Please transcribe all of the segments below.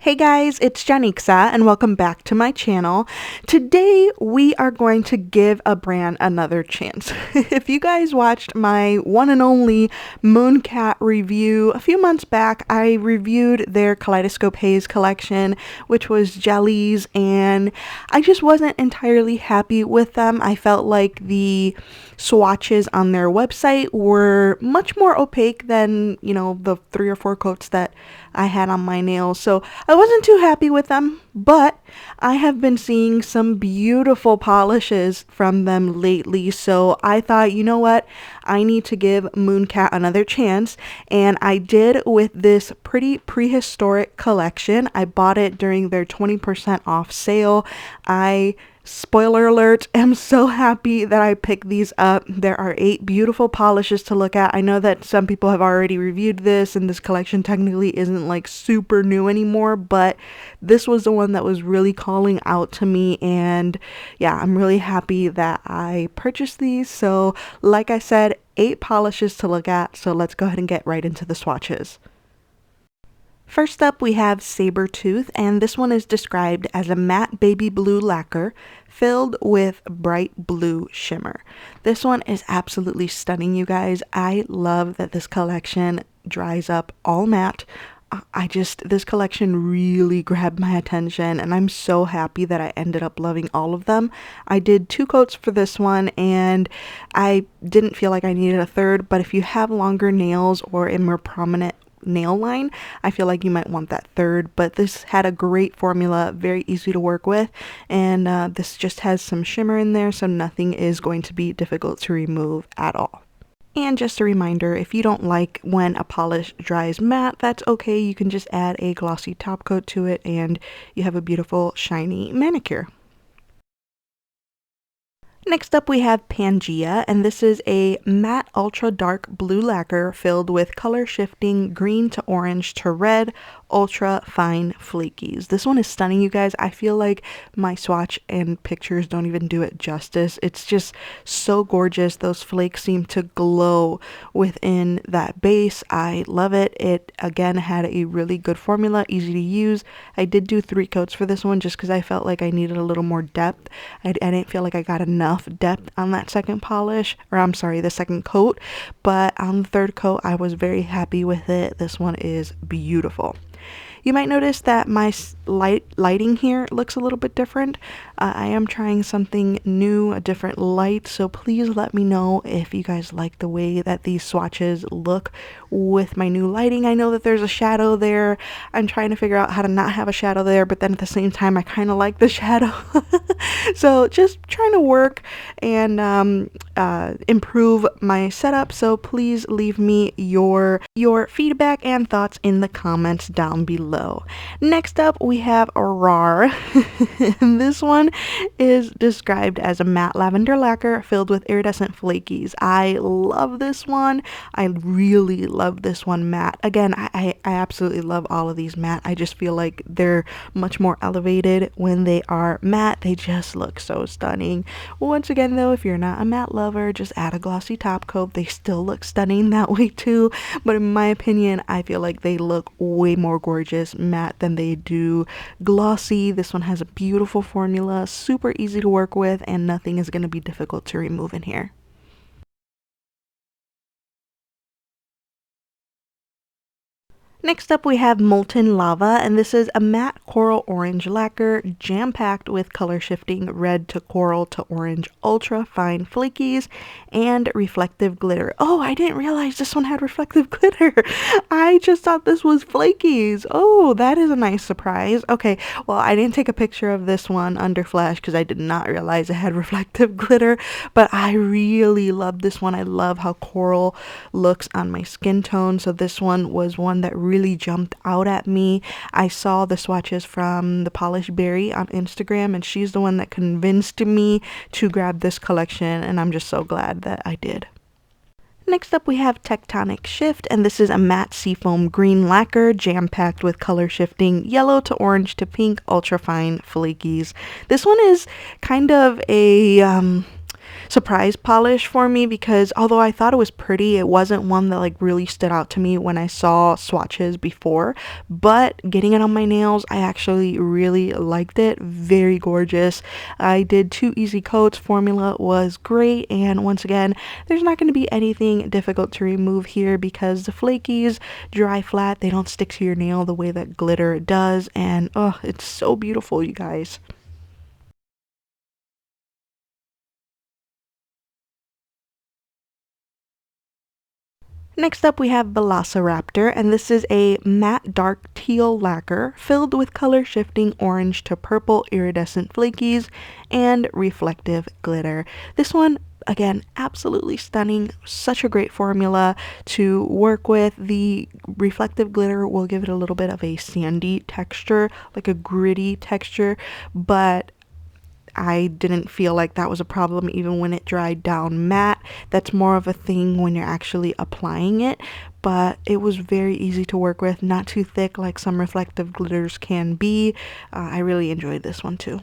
Hey guys, it's Janixa and welcome back to my channel. Today we are going to give a brand another chance. If you guys watched my one and only Mooncat review a few months back, I reviewed their Kaleidoscope Haze collection, which was jellies, and I just wasn't entirely happy with them. I felt like the swatches on their website were much more opaque than, the 3 or 4 coats that I had on my nails. So I wasn't too happy with them, but I have been seeing some beautiful polishes from them lately. So I thought, you know what? I need to give Mooncat another chance. And I did with this pretty prehistoric collection. I bought it during their 20% off sale. Spoiler alert, I'm so happy that I picked these up. There are 8 beautiful polishes to look at. I know that some people have already reviewed this and this collection technically isn't like super new anymore, but this was the one that was really calling out to me, and yeah, I'm really happy that I purchased these. So like I said, 8 polishes to look at, so let's go ahead and get right into the swatches. First up, we have Sabertooth, and this one is described as a matte baby blue lacquer filled with bright blue shimmer. This one is absolutely stunning, you guys. I love that this collection dries up all matte. This collection really grabbed my attention, and I'm so happy that I ended up loving all of them. I did 2 coats for this one, and I didn't feel like I needed a third, but if you have longer nails or a more prominent nail line, I feel like you might want that third. But this had a great formula, very easy to work with, and this just has some shimmer in there, so nothing is going to be difficult to remove at all. And just a reminder, if you don't like when a polish dries matte, that's okay. You can just add a glossy top coat to it and you have a beautiful shiny manicure. Next up, we have Pangea, and this is a matte ultra dark blue lacquer filled with color shifting green to orange to red ultra fine flakies. This one is stunning, you guys. I feel like my swatch and pictures don't even do it justice. It's just so gorgeous. Those flakes seem to glow within that base. I love it. It again had a really good formula, easy to use. I did do 3 coats for this one just because I felt like I needed a little more depth. I didn't feel like I got enough depth on that second polish, or I'm sorry, the second coat, but on the 3rd coat I was very happy with it. This one is beautiful. You might notice that my lighting here looks a little bit different. I am trying something new, a different light, so please let me know if you guys like the way that these swatches look with my new lighting. I know that there's a shadow there. I'm trying to figure out how to not have a shadow there, but then at the same time I kind of like the shadow. So just trying to work and improve my setup, so please leave me your feedback and thoughts in the comments down below. Next up, we have RAAAWR, and this one is described as a matte lavender lacquer filled with iridescent flakies. I love this one. I really love this one matte. Again, I absolutely love all of these matte. I just feel like they're much more elevated when they are matte. They just look so stunning. Once again, though, if you're not a matte lover, just add a glossy top coat. They still look stunning that way too, but in my opinion, I feel like they look way more gorgeous matte than they do glossy. This one has a beautiful formula, super easy to work with, and nothing is going to be difficult to remove in here. Next up, we have Molten Lava, and this is a matte coral orange lacquer jam-packed with color shifting red to coral to orange ultra fine flakies and reflective glitter. Oh, I didn't realize this one had reflective glitter. I just thought this was flakies. Oh, that is a nice surprise. Okay, well, I didn't take a picture of this one under flash because I did not realize it had reflective glitter, but I really love this one. I love how coral looks on my skin tone, so this one was one that really jumped out at me. I saw the swatches from the Polished Berry on Instagram, and she's the one that convinced me to grab this collection, and I'm just so glad that I did. Next up, we have Tectonic Shift, and this is a matte seafoam green lacquer jam-packed with color shifting yellow to orange to pink ultra fine flakies. This one is kind of a surprise polish for me, because although I thought it was pretty, it wasn't one that like really stood out to me when I saw swatches before. But getting it on my nails, I actually really liked it. Very gorgeous. I did 2 easy coats. Formula was great, and once again, there's not going to be anything difficult to remove here because the flakies dry flat. They don't stick to your nail the way that glitter does, and oh, it's so beautiful, you guys. Next up we have Velociraptor, and this is a matte dark teal lacquer filled with color shifting orange to purple iridescent flakies and reflective glitter. This one, again, absolutely stunning. Such a great formula to work with. The reflective glitter will give it a little bit of a sandy texture, like a gritty texture, but I didn't feel like that was a problem even when it dried down matte. That's more of a thing when you're actually applying it, but it was very easy to work with, not too thick like some reflective glitters can be. I really enjoyed this one too.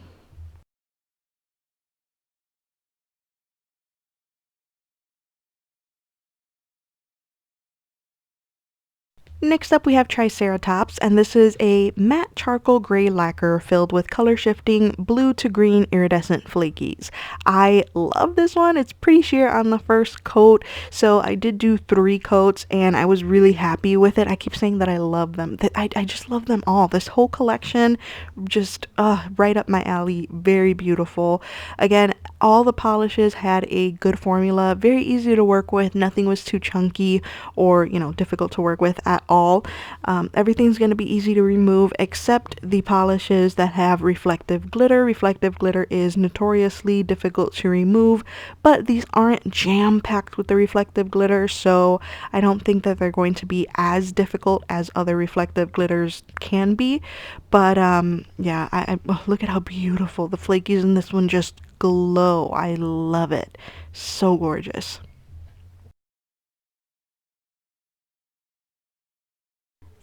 Next up we have Triceratops, and this is a matte charcoal gray lacquer filled with color shifting blue to green iridescent flakies. I love this one. It's pretty sheer on the first coat, so I did do 3 coats and I was really happy with it. I keep saying that I love them. I just love them all. This whole collection, just right up my alley. Very beautiful. Again, all the polishes had a good formula, very easy to work with. Nothing was too chunky or, difficult to work with at all. Everything's going to be easy to remove except the polishes that have reflective glitter. Reflective glitter is notoriously difficult to remove, but these aren't jam-packed with the reflective glitter, so I don't think that they're going to be as difficult as other reflective glitters can be. But yeah, look at how beautiful the flakies in this one just glow. I love it. So gorgeous.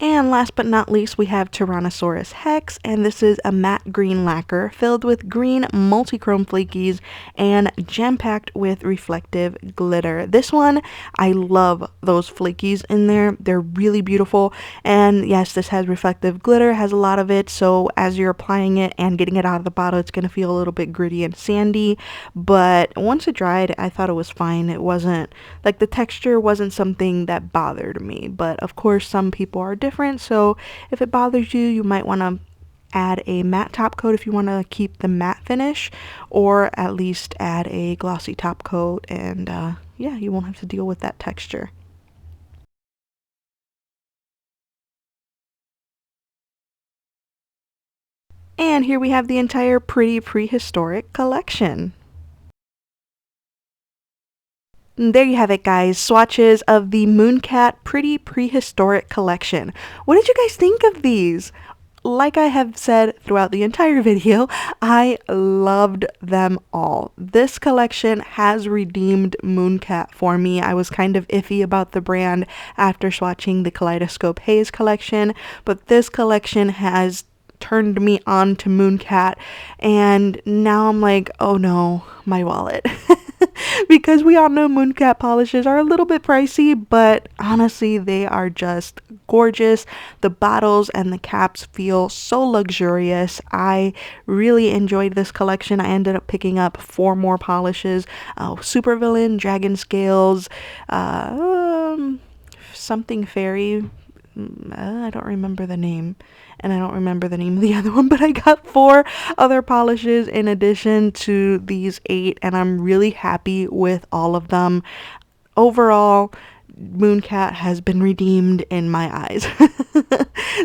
And last but not least, we have Tyrannosaurus Hex, and this is a matte green lacquer filled with green multi-chrome flakies and jam-packed with reflective glitter. This one, I love those flakies in there. They're really beautiful, and yes, this has reflective glitter, has a lot of it, so as you're applying it and getting it out of the bottle, it's going to feel a little bit gritty and sandy, but once it dried, I thought it was fine. It wasn't, like, the texture wasn't something that bothered me, but of course, some people are different. So if it bothers you, you might want to add a matte top coat if you want to keep the matte finish, or at least add a glossy top coat, and yeah, you won't have to deal with that texture. And here we have the entire Pretty Prehistoric collection. And there you have it, guys. Swatches of the Mooncat Pretty Prehistoric collection. What did you guys think of these? Like I have said throughout the entire video, I loved them all. This collection has redeemed Mooncat for me. I was kind of iffy about the brand after swatching the Kaleidoscope Haze collection, but this collection has turned me on to Mooncat, and now I'm like, oh no, my wallet. Because we all know Mooncat polishes are a little bit pricey, but honestly, they are just gorgeous. The bottles and the caps feel so luxurious. I really enjoyed this collection. I ended up picking up 4 more polishes. Supervillain, Dragon Scales, something fairy. I don't remember the name, and I don't remember the name of the other one, but I got 4 other polishes in addition to these 8, and I'm really happy with all of them. Overall, Mooncat has been redeemed in my eyes.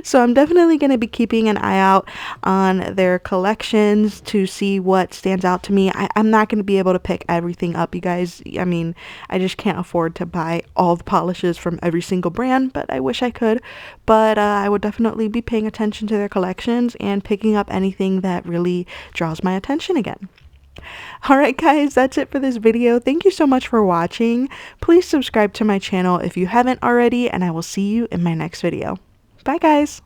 So I'm definitely going to be keeping an eye out on their collections to see what stands out to me. I'm not going to be able to pick everything up, you guys. I mean, I just can't afford to buy all the polishes from every single brand, but I wish I could. But I would definitely be paying attention to their collections and picking up anything that really draws my attention again. Alright guys, that's it for this video. Thank you so much for watching. Please subscribe to my channel if you haven't already, and I will see you in my next video. Bye guys!